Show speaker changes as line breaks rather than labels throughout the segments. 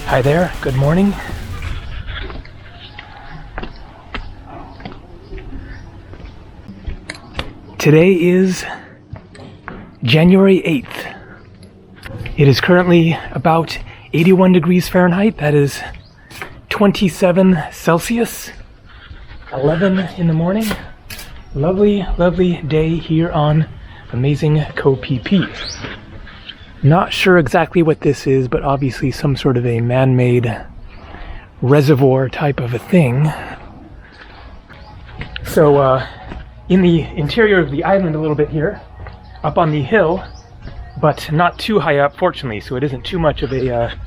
Hi there, good morning. Today is January 8th. It is currently about 81 degrees Fahrenheit, that is 27 Celsius, 11 in the morning. Lovely, lovely day here on amazing Ko Phi Phi. Not sure exactly what this is, but obviously some sort of a man-made reservoir type of a thing. So in the interior of the island a little bit here, up on the hill, but not too high up fortunately, so it isn't too much of a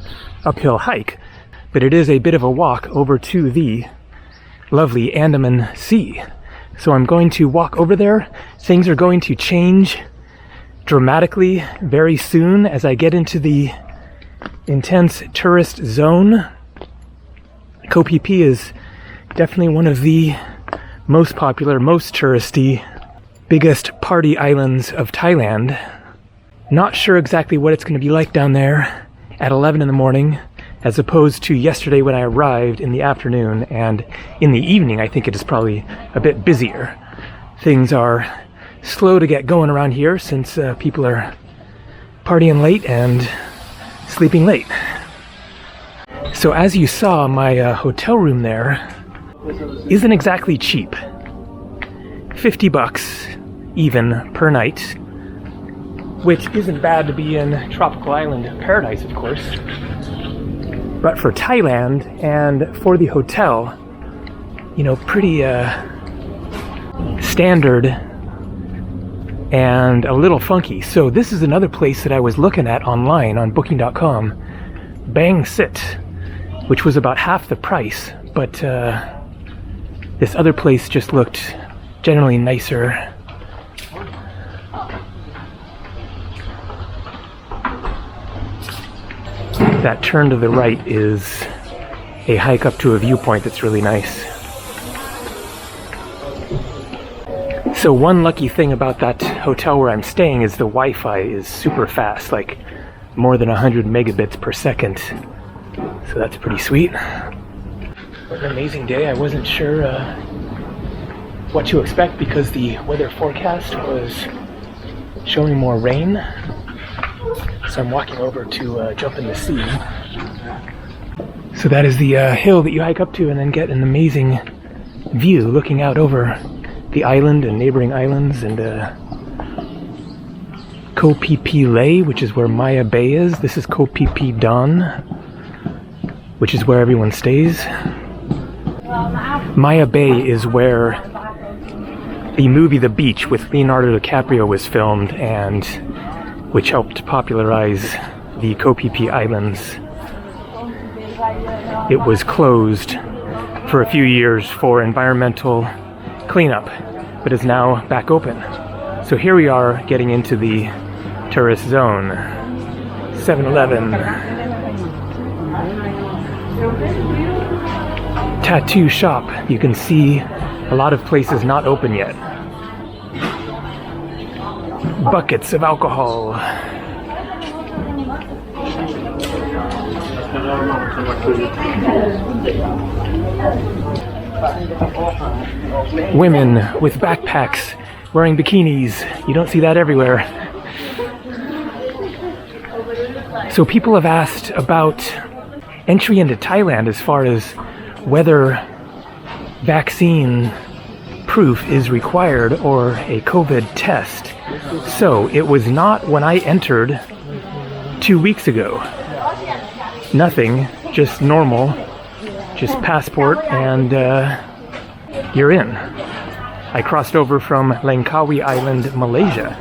uphill hike, but it is a bit of a walk over to the lovely Andaman Sea. So I'm going to walk over there. Things are going to change dramatically very soon as I get into the intense tourist zone. Koh Phi Phi is definitely one of the most popular, most touristy, biggest party islands of Thailand. Not sure exactly what it's going to be like down there at 11 in the morning, as opposed to yesterday when I arrived in the afternoon, and in the evening I think it is probably a bit busier. Things are slow to get going around here since people are partying late and sleeping late. So as you saw, my hotel room there isn't exactly cheap. 50 bucks even per night, which isn't bad to be in tropical island paradise, of course. But for Thailand and for the hotel, you know, pretty standard and a little funky. So this is another place that I was looking at online on booking.com, Bang Sit, which was about half the price, but this other place just looked generally nicer. That turn to the right is a hike up to a viewpoint that's really nice. So one lucky thing about that hotel where I'm staying is the Wi-Fi is super fast, like more than 100 megabits per second. So that's pretty sweet. What an amazing day. I wasn't sure what to expect because the weather forecast was showing more rain. So I'm walking over to jump in the sea. So that is the hill that you hike up to and then get an amazing view looking out over the island and neighboring islands, and Koh Phi Phi, which is where Maya Bay is. This is Koh Phi Phi Don, which is where everyone stays. Maya Bay is where the movie The Beach with Leonardo DiCaprio was filmed, and which helped popularize the Koh Phi Phi Islands. It was closed for a few years for environmental cleanup, but is now back open. So here we are getting into the tourist zone. 7-Eleven. Tattoo shop. You can see a lot of places not open yet. Buckets of alcohol. Women with backpacks wearing bikinis. You don't see that everywhere. So people have asked about entry into Thailand as far as whether vaccine proof is required or a COVID test. So it was not when I entered 2 weeks ago. Nothing, just normal, just passport and you're in. I crossed over from Langkawi Island, Malaysia.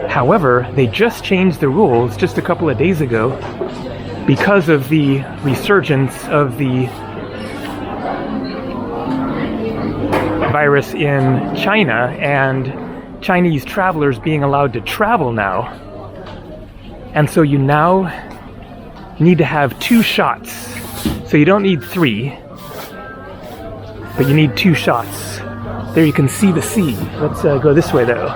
However, they just changed the rules just a couple of days ago because of the resurgence of the virus in China and Chinese travelers being allowed to travel now. And so you now need to have 2 shots. So you don't need 3, but you need 2 shots. There you can see the sea. Let's go this way though.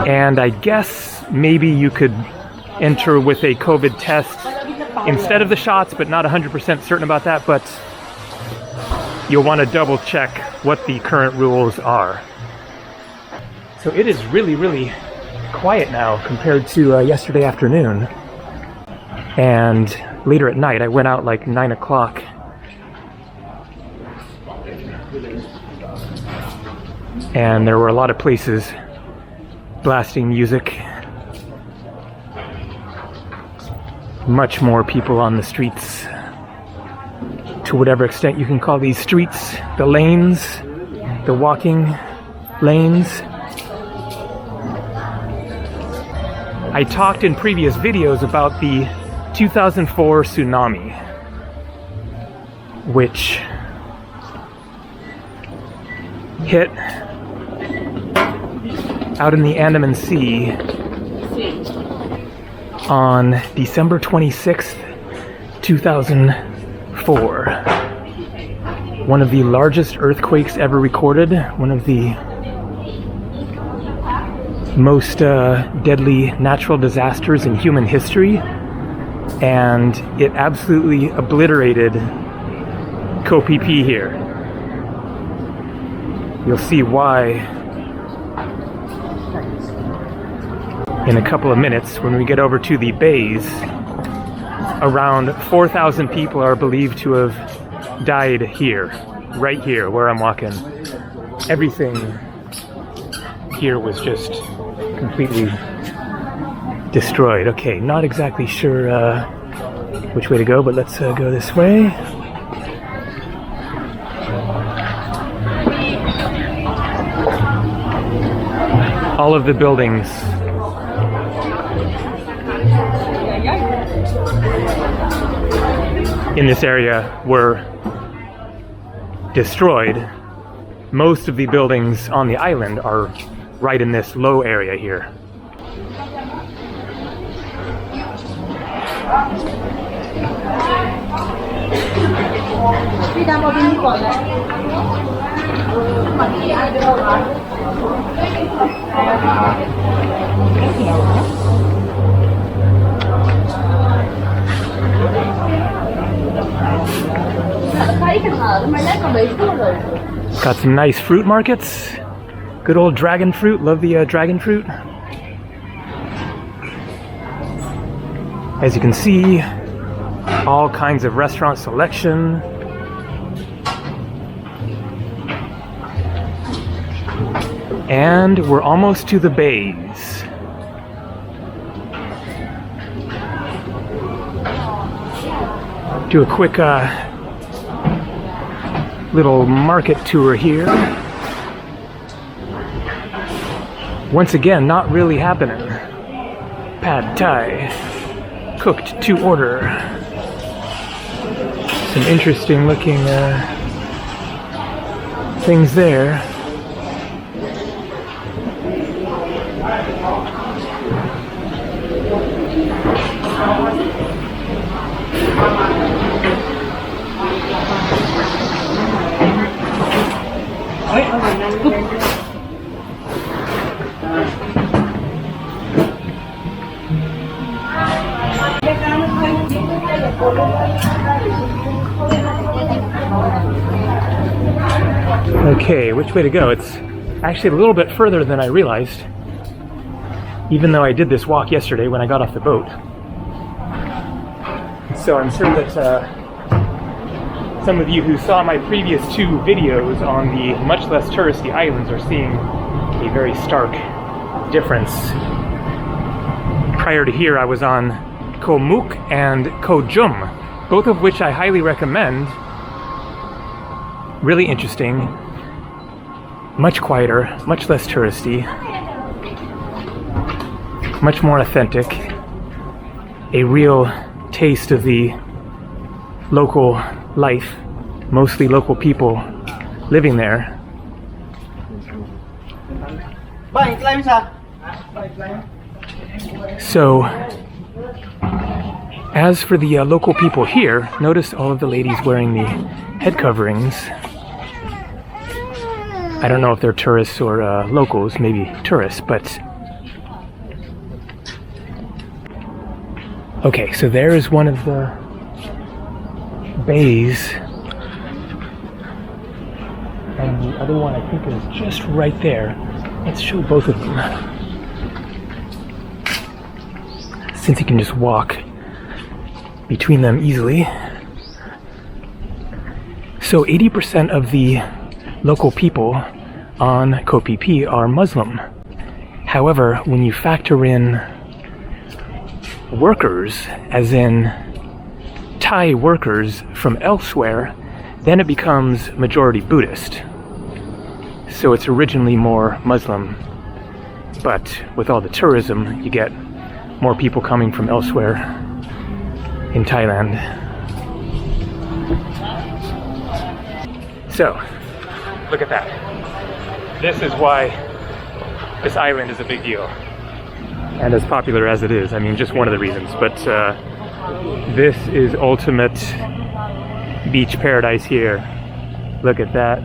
And I guess maybe you could enter with a COVID test instead of the shots, but not 100% certain about that. But you'll want to double check what the current rules are. So it is really, really quiet now compared to yesterday afternoon. And later at night, I went out like 9 o'clock. And there were a lot of places blasting music. Much more people on the streets, to whatever extent you can call these streets, the lanes, the walking lanes. I talked in previous videos about the 2004 tsunami, which hit out in the Andaman Sea on December 26th, 2004. One of the largest earthquakes ever recorded, one of the most deadly natural disasters in human history, and it absolutely obliterated Koh Phi Phi here. You'll see why in a couple of minutes when we get over to the bays. Around 4,000 people are believed to have died here, right here where I'm walking. Everything here was just completely destroyed. Okay, not exactly sure which way to go, but let's go this way. All of the buildings in this area were destroyed. Most of the buildings on the island are right in this low area here. Got some nice fruit markets. Good old dragon fruit. Love the dragon fruit. As you can see, all kinds of restaurant selection. And we're almost to the bays. Do a quick little market tour here. Once again, not really happening. Pad Thai, cooked to order. Some interesting looking things there. Okay, which way to go? It's actually a little bit further than I realized, even though I did this walk yesterday when I got off the boat. So I'm sure that some of you who saw my previous two videos on the much less touristy islands are seeing a very stark difference. Prior to here, I was on Koh Mook and Koh Jum, both of which I highly recommend. Really interesting, much quieter, much less touristy, much more authentic, a real taste of the local life, mostly local people living there. So, as for the local people here, notice all of the ladies wearing the head coverings. I don't know if they're tourists or locals, maybe tourists, but... Okay, so there's one of the bays. And the other one I think is just right there. Let's show both of them. Since you can just walk between them easily. So 80% of the local people on Koh Phi Phi are Muslim. However, when you factor in workers, as in Thai workers from elsewhere, then it becomes majority Buddhist. So it's originally more Muslim, but with all the tourism, you get more people coming from elsewhere in Thailand. So, look at that. This is why this island is a big deal. And as popular as it is, I mean, just one of the reasons, but this is ultimate beach paradise here. Look at that.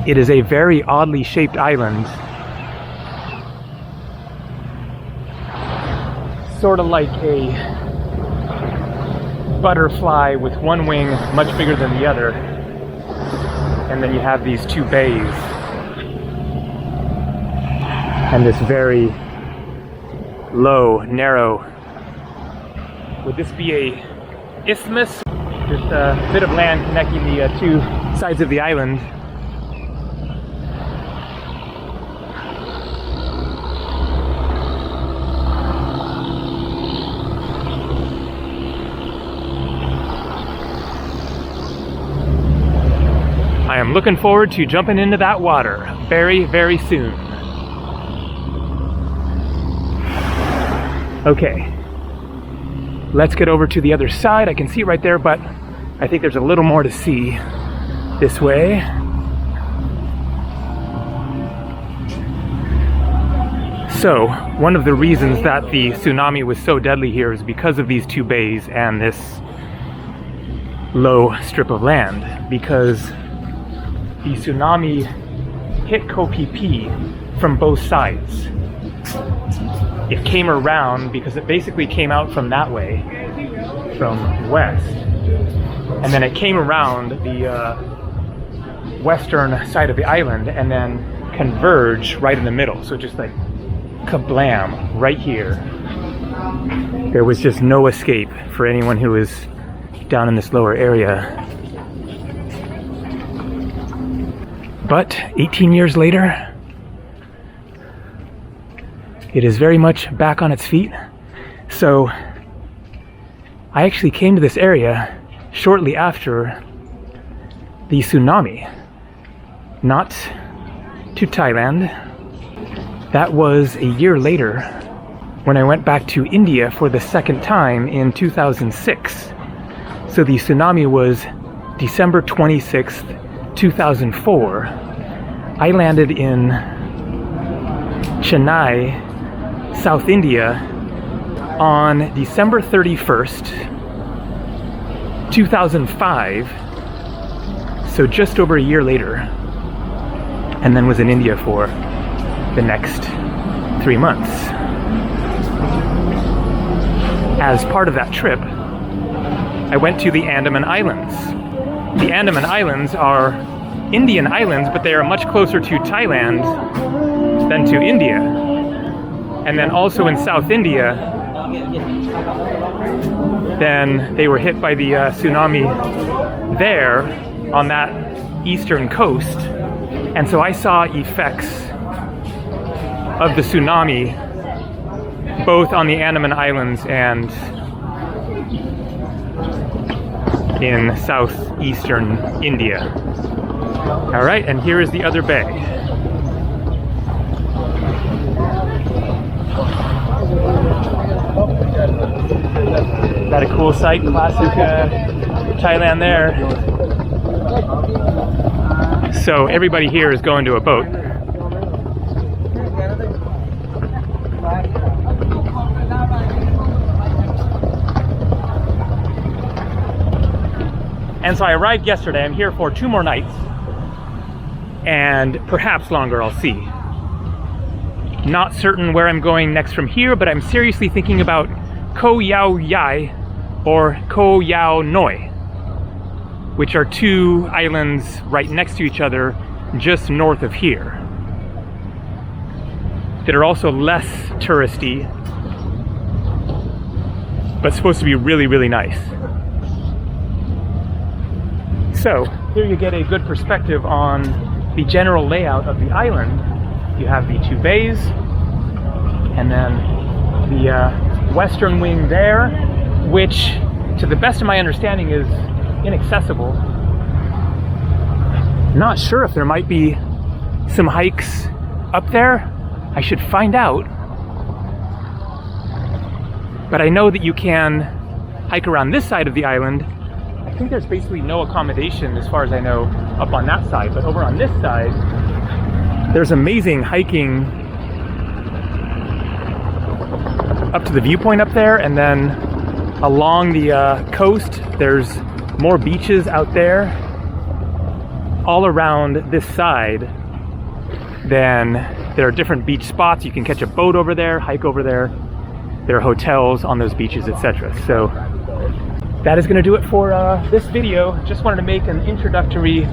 It is a very oddly shaped island. Sort of like a butterfly with one wing much bigger than the other. And then you have these two bays. And this very low, narrow. Would this be a isthmus? Just a bit of land connecting the two sides of the island. I am looking forward to jumping into that water very, very soon. Okay, let's get over to the other side. I can see it right there, but I think there's a little more to see this way. So, one of the reasons that the tsunami was so deadly here is because of these two bays and this low strip of land, because the tsunami hit Koh Phi Phi from both sides. It came around because it basically came out from that way, from west, and then it came around the western side of the island and then converged right in the middle. So just like kablam, right here. There was just no escape for anyone who was down in this lower area. But 18 years later, it is very much back on its feet. So I actually came to this area shortly after the tsunami, not to Thailand. That was a year later when I went back to India for the second time in 2006. So the tsunami was December 26th, 2004. I landed in Chennai, South India on December 31st, 2005, so just over a year later, and then was in India for the next 3 months. As part of that trip, I went to the Andaman Islands. The Andaman Islands are Indian islands, but they are much closer to Thailand than to India. And then also in South India, then they were hit by the tsunami there on that eastern coast. And so I saw effects of the tsunami both on the Andaman Islands and in southeastern India. All right, and here is the other bay. Got a cool sight, classic Thailand there. So everybody here is going to a boat. And so I arrived yesterday. I'm here for 2 more nights, and perhaps longer, I'll see. Not certain where I'm going next from here, but I'm seriously thinking about Koh Phi Phi or Koh Phi Noi, which are 2 islands right next to each other just north of here, that are also less touristy, but supposed to be really, really nice. So here you get a good perspective on the general layout of the island. You have the 2 bays, and then the western wing there, which, to the best of my understanding, is inaccessible. Not sure if there might be some hikes up there. I should find out. But I know that you can hike around this side of the island. I think there's basically no accommodation, as far as I know, up on that side. But over on this side, there's amazing hiking up to the viewpoint up there, and then along the coast, there's more beaches out there all around this side. Then there are different beach spots. You can catch a boat over there, hike over there. There are hotels on those beaches, etc. So that is going to do it for this video. Just wanted to make an introductory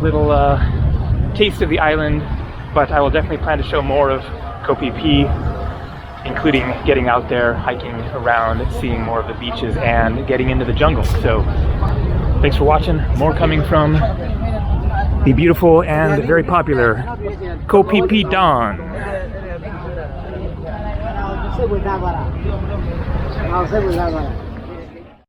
little taste of the island, but I will definitely plan to show more of Koh Phi Phi, including getting out there, hiking around, seeing more of the beaches, and getting into the jungle. So thanks for watching. More coming from the beautiful and very popular Koh Phi Phi Don.